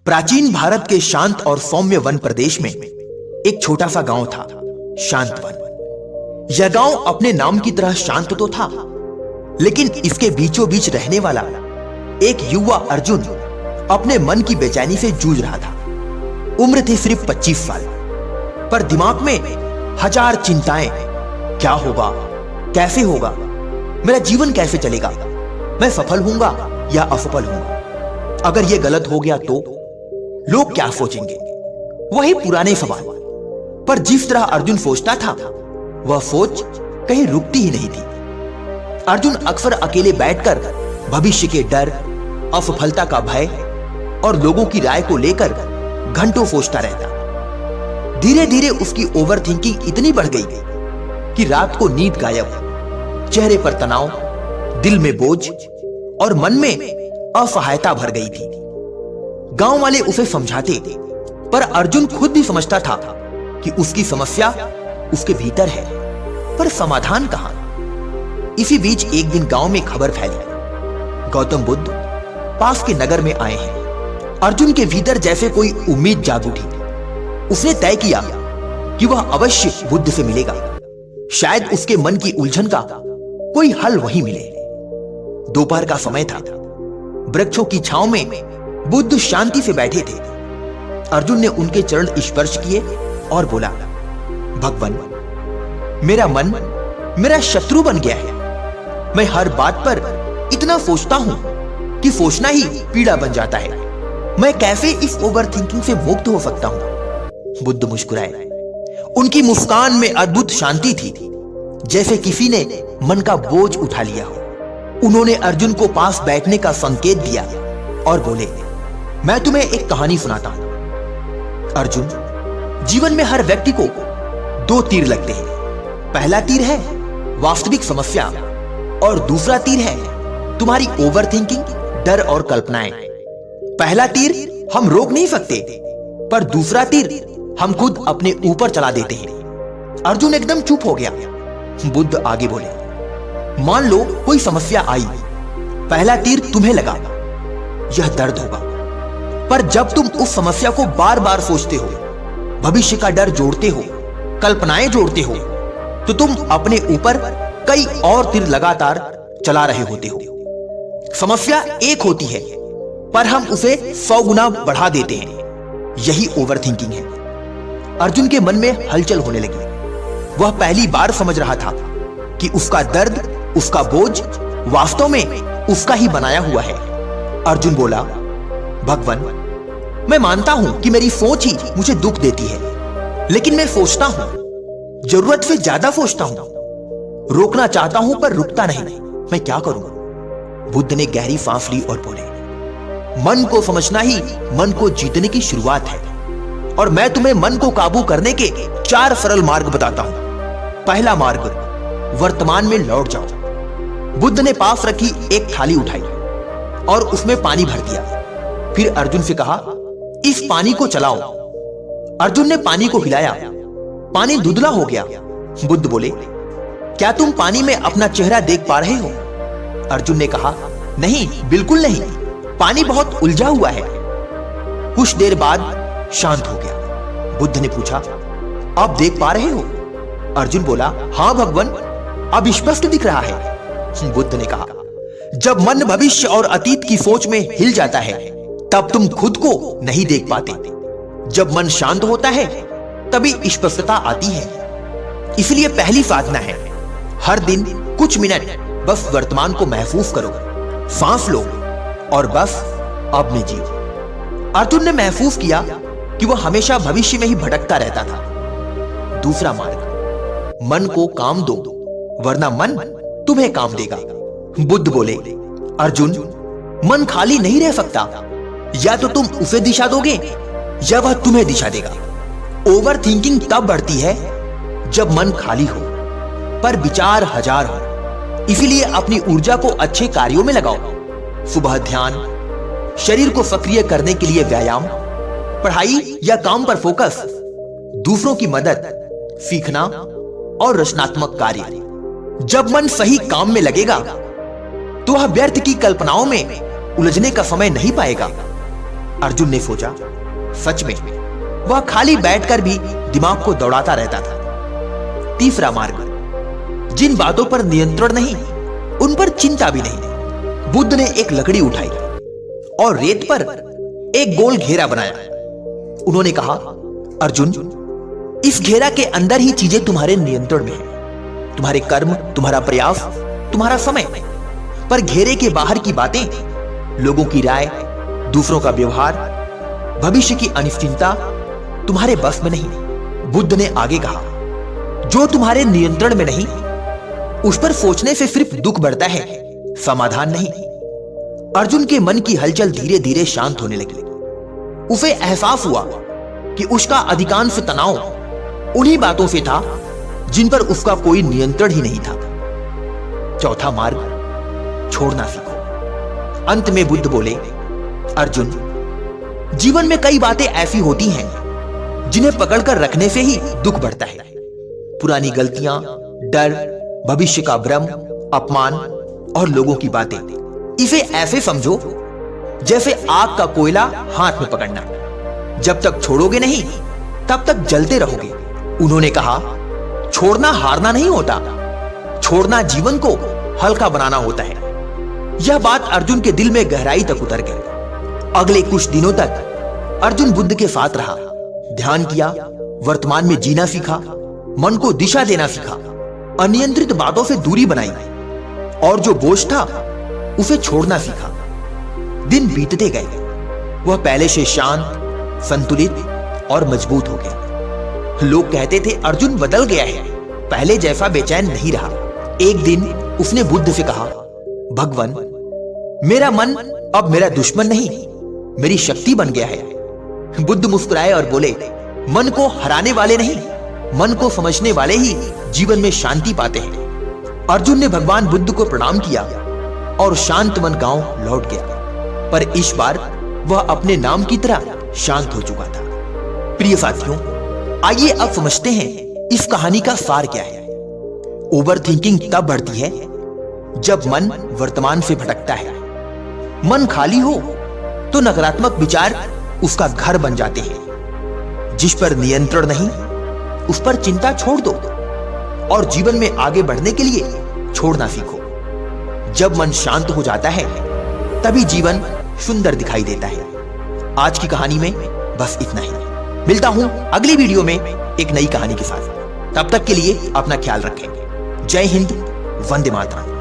प्राचीन भारत के शांत और सौम्य वन प्रदेश में एक छोटा सा गांव था, शांत वन। यह गांव अपने नाम की तरह शांत तो था, लेकिन इसके बीचों बीच रहने वाला एक युवा अर्जुन अपने मन की बेचैनी से जूझ रहा था। उम्र थी सिर्फ 25 साल, पर दिमाग में हजार चिंताएं। क्या होगा, कैसे होगा, मेरा जीवन कैसे चलेगा, मैं सफल होऊंगा या असफल होऊंगा, अगर यह गलत हो गया तो लोग क्या सोचेंगे। वही पुराने सवाल। पर जिस तरह अर्जुन सोचता था, वह सोच कहीं रुकती ही नहीं थी। अर्जुन अक्सर अकेले बैठकर भविष्य के डर, असफलता का भय और लोगों की राय को लेकर घंटों सोचता रहता। धीरे धीरे उसकी ओवर थिंकिंग इतनी बढ़ गई कि रात को नींद गायब, चेहरे पर तनाव, दिल में बोझ और मन में असहायता भर गई थी। गांव वाले उसे समझाते, पर अर्जुन खुद भी समझता था कि उसकी समस्या उसके भीतर है, पर समाधान कहां। इसी बीच एक दिन गांव में खबर फैली, गौतम बुद्ध पास के नगर में आए हैं। अर्जुन के भीतर जैसे कोई उम्मीद जाग उठी। उसने तय किया कि वह अवश्य बुद्ध से मिलेगा। शायद उसके मन की उलझन का कोई हल वहीं मिले। दोपहर का समय था। वृक्षों की छांव में बुद्ध शांति से बैठे थे। अर्जुन ने उनके चरण स्पर्श किए और बोला, भगवान, मेरा मन मेरा शत्रु बन गया है। मैं हर बात पर इतना सोचता हूं कि सोचना ही पीड़ा बन जाता है। मैं कैसे इस ओवर थिंकिंग से मुक्त हो सकता हूं। बुद्ध मुस्कुराए। उनकी मुस्कान में अद्भुत शांति थी, जैसे किसी ने मन का बोझ उठा लिया हो। उन्होंने अर्जुन को पास बैठने का संकेत दिया और बोले, मैं तुम्हें एक कहानी सुनाता हूं। अर्जुन, जीवन में हर व्यक्ति को दो तीर लगते हैं। पहला तीर है वास्तविक समस्या और दूसरा तीर है तुम्हारी ओवर थिंकिंग, डर और कल्पनाएं। पहला तीर हम रोक नहीं सकते, पर दूसरा तीर हम खुद अपने ऊपर चला देते हैं। अर्जुन एकदम चुप हो गया। बुद्ध आगे बोले, मान लो कोई समस्या आई, पहला तीर तुम्हें लगा, यह दर्द होगा। पर जब तुम उस समस्या को बार बार सोचते हो, भविष्य का डर जोड़ते हो, कल्पनाएं जोड़ते हो, तो तुम अपने ऊपर कई और तीर लगातार चला रहे होते हो। समस्या एक होती है, पर हम उसे 100 गुना बढ़ा देते हैं। यही ओवर थिंकिंग है। अर्जुन के मन में हलचल होने लगी। वह पहली बार समझ रहा था कि उसका दर्द, उसका बोझ वास्तव में उसका ही बनाया हुआ है। अर्जुन बोला, भगवान, मैं मानता हूं कि मेरी सोच ही मुझे दुख देती है, लेकिन मैं सोचता हूं, जरूरत से ज्यादा सोचता हूं। रोकना चाहता हूं पर रुकता नहीं। मैं क्या करूं? बुद्ध ने गहरी सांस ली और बोले, मन को समझना ही मन को जीतने की शुरुआत है, और मैं तुम्हें मन को काबू करने के 4 सरल मार्ग बताता हूं। पहला मार्ग, वर्तमान में लौट जाओ। बुद्ध ने पास रखी एक थाली उठाई और उसमें पानी भर दिया। फिर अर्जुन से कहा, इस पानी को चलाओ। अर्जुन ने पानी को हिलाया। पानी धुंधला हो गया। बुद्ध बोले, क्या तुम पानी में अपना चेहरा देख पा रहे हो? अर्जुन ने कहा, नहीं, बिल्कुल नहीं, पानी बहुत उलझा हुआ है। कुछ देर बाद शांत हो गया। बुद्ध ने पूछा, अब देख पा रहे हो? अर्जुन बोला, हां भगवान, अब स्पष्ट दिख रहा है। बुद्ध ने कहा, जब मन भविष्य और अतीत की सोच में हिल जाता है, तब तुम खुद को नहीं देख पाते। जब मन शांत होता है, तभी स्पष्टता आती है। इसलिए पहली साधना है, हर दिन कुछ मिनट बस वर्तमान को महसूस करो, सांस लो और बस अब में जियो। अर्जुन ने महसूस किया कि वह हमेशा भविष्य में ही भटकता रहता था। दूसरा मार्ग, मन को काम दो, वरना मन तुम्हें काम देगा। बुद्ध बोले, अर्जुन, मन खाली नहीं रह सकता। या तो तुम उसे दिशा दोगे या वह तुम्हें दिशा देगा। ओवर थिंकिंग तब बढ़ती है जब मन खाली हो, पर विचार हजार हो। इसीलिए अपनी ऊर्जा को अच्छे कार्यों में लगाओ। सुबह ध्यान, शरीर को सक्रिय करने के लिए व्यायाम, पढ़ाई या काम पर फोकस, दूसरों की मदद, सीखना और रचनात्मक कार्य। जब मन सही काम में लगेगा तो वह व्यर्थ की कल्पनाओं में उलझने का समय नहीं पाएगा। अर्जुन ने सोचा, सच में वह खाली बैठकर भी दिमाग को दौड़ाता रहता था। तीसरा मार्ग, जिन बातों पर नियंत्रण नहीं उन पर चिंता भी नहीं। बुद्ध ने एक लकड़ी उठाई और रेत पर एक गोल घेरा बनाया। उन्होंने कहा, अर्जुन, इस घेरा के अंदर ही चीजें तुम्हारे नियंत्रण में है। तुम्हारे कर्म, तुम्हारा प्रयास, तुम्हारा समय। पर घेरे के बाहर की बातें, लोगों की राय, दूसरों का व्यवहार, भविष्य की अनिश्चितता तुम्हारे बस में नहीं। बुद्ध ने आगे कहा, जो तुम्हारे नियंत्रण में नहीं उस पर सोचने से सिर्फ दुख बढ़ता है, समाधान नहीं। अर्जुन के मन की हलचल धीरे धीरे शांत होने लगी। उसे एहसास हुआ कि उसका अधिकांश तनाव उन्हीं बातों से था जिन पर उसका कोई नियंत्रण ही नहीं था। चौथा मार्ग, छोड़ना सीखो। अंत में बुद्ध बोले, अर्जुन, जीवन में कई बातें ऐसी होती हैं जिन्हें पकड़कर रखने से ही दुख बढ़ता है। पुरानी गलतियां, डर, भविष्य का भ्रम, अपमान और लोगों की बातें। इसे ऐसे समझो जैसे आग का कोयला हाथ में पकड़ना। जब तक छोड़ोगे नहीं तब तक जलते रहोगे। उन्होंने कहा, छोड़ना हारना नहीं होता, छोड़ना जीवन को हल्का बनाना होता है। यह बात अर्जुन के दिल में गहराई तक उतर गई। अगले कुछ दिनों तक अर्जुन बुद्ध के साथ रहा, ध्यान किया, वर्तमान में जीना सीखा, मन को दिशा देना सीखा, अनियंत्रित बातों से दूरी बनाई और जो बोझ था उसे छोड़ना सीखा। दिन बीतते गए, वह पहले से शांत, संतुलित और मजबूत हो गया। लोग कहते थे, अर्जुन बदल गया है, पहले जैसा बेचैन नहीं रहा। एक दिन उसने बुद्ध से कहा, भगवान, मेरा मन अब मेरा दुश्मन नहीं, मेरी शक्ति बन गया है। बुद्ध मुस्कुराए और बोले, मन को हराने वाले नहीं, मन को समझने वाले ही जीवन में शांति पाते हैं। अर्जुन ने भगवान बुद्ध को प्रणाम किया और शांत मन गांव लौट गया। पर इस बार वह अपने नाम की तरह शांत हो चुका था। प्रिय साथियों, आइए अब समझते हैं इस कहानी का सार क्या है। ओवर थिंकिंग तब बढ़ती है जब मन वर्तमान से भटकता है। मन खाली हो तो नकारात्मक विचार उसका घर बन जाते हैं। जिस पर नियंत्रण नहीं उस पर चिंता छोड़ दो और जीवन में आगे बढ़ने के लिए छोड़ना सीखो। जब मन शांत हो जाता है तभी जीवन सुंदर दिखाई देता है। आज की कहानी में बस इतना ही। मिलता हूं अगली वीडियो में एक नई कहानी के साथ। तब तक के लिए अपना ख्याल रखें। जय हिंद, वंदे मातरम।